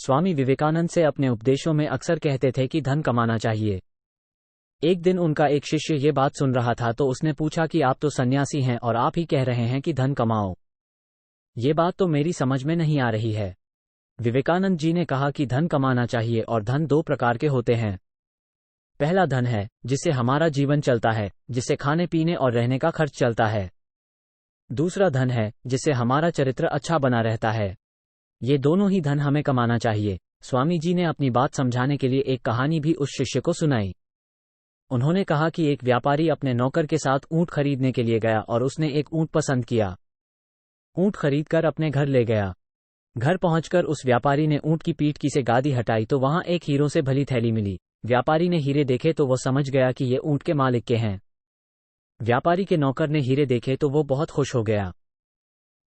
स्वामी विवेकानंद से अपने उपदेशों में अक्सर कहते थे कि धन कमाना चाहिए। एक दिन उनका एक शिष्य ये बात सुन रहा था तो उसने पूछा कि आप तो सन्यासी हैं और आप ही कह रहे हैं कि धन कमाओ। ये बात तो मेरी समझ में नहीं आ रही है। विवेकानंद जी ने कहा कि धन कमाना चाहिए और धन दो प्रकार के होते हैं। पहला धन है जिससे हमारा जीवन चलता है, जिससे खाने पीने और रहने का खर्च चलता है। दूसरा धन है जिससे हमारा चरित्र अच्छा बना रहता है। ये दोनों ही धन हमें कमाना चाहिए। स्वामी जी ने अपनी बात समझाने के लिए एक कहानी भी उस शिष्य को सुनाई। उन्होंने कहा कि एक व्यापारी अपने नौकर के साथ ऊंट खरीदने के लिए गया और उसने एक ऊंट पसंद किया। ऊंट खरीदकर अपने घर ले गया। घर पहुंचकर उस व्यापारी ने ऊंट की पीठ की से गादी हटाई तो वहां एक हीरों से भली थैली मिली। व्यापारी ने हीरे देखे तो वो समझ गया कि ये ऊंट के मालिक के हैं। व्यापारी के नौकर ने हीरे देखे तो वो बहुत खुश हो गया।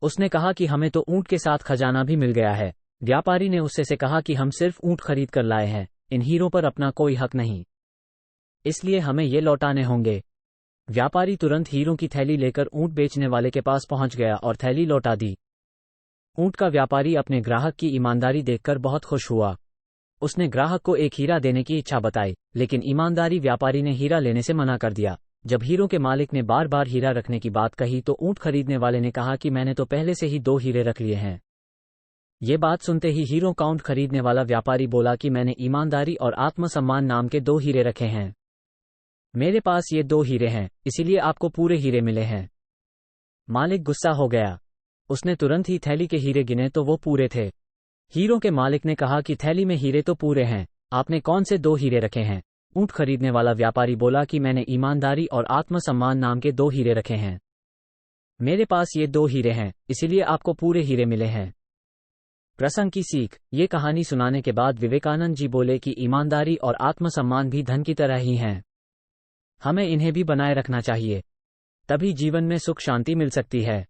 उसने कहा कि हमें तो ऊंट के साथ खजाना भी मिल गया है। व्यापारी ने उससे कहा कि हम सिर्फ ऊंट खरीद कर लाए हैं, इन हीरों पर अपना कोई हक नहीं, इसलिए हमें ये लौटाने होंगे। व्यापारी तुरंत हीरों की थैली लेकर ऊंट बेचने वाले के पास पहुंच गया और थैली लौटा दी। ऊंट का व्यापारी अपने ग्राहक की ईमानदारी देखकर बहुत खुश हुआ। उसने ग्राहक को एक हीरा देने की इच्छा बताई, लेकिन ईमानदारी व्यापारी ने हीरा लेने से मना कर दिया। जब हीरों के मालिक ने बार बार हीरा रखने की बात कही तो ऊंट खरीदने वाले ने कहा कि मैंने तो पहले से ही 2 हीरे रख लिए हैं। ये बात सुनते ही हीरों का ऊंट खरीदने वाला व्यापारी बोला कि मैंने ईमानदारी और आत्मसम्मान नाम के 2 हीरे रखे हैं। मेरे पास ये 2 हीरे हैं, इसीलिए आपको पूरे हीरे मिले हैं। मालिक गुस्सा हो गया। उसने तुरंत ही थैली के हीरे गिने तो वो पूरे थे। हीरों के मालिक ने कहा कि थैली में हीरे तो पूरे हैं, आपने कौन से 2 हीरे रखे हैं? ऊंट खरीदने वाला व्यापारी बोला कि मैंने ईमानदारी और आत्मसम्मान नाम के 2 हीरे रखे हैं। मेरे पास ये 2 हीरे हैं, इसीलिए आपको पूरे हीरे मिले हैं। प्रसंग की सीख। ये कहानी सुनाने के बाद विवेकानंद जी बोले कि ईमानदारी और आत्मसम्मान भी धन की तरह ही हैं। हमें इन्हें भी बनाए रखना चाहिए, तभी जीवन में सुख शांति मिल सकती है।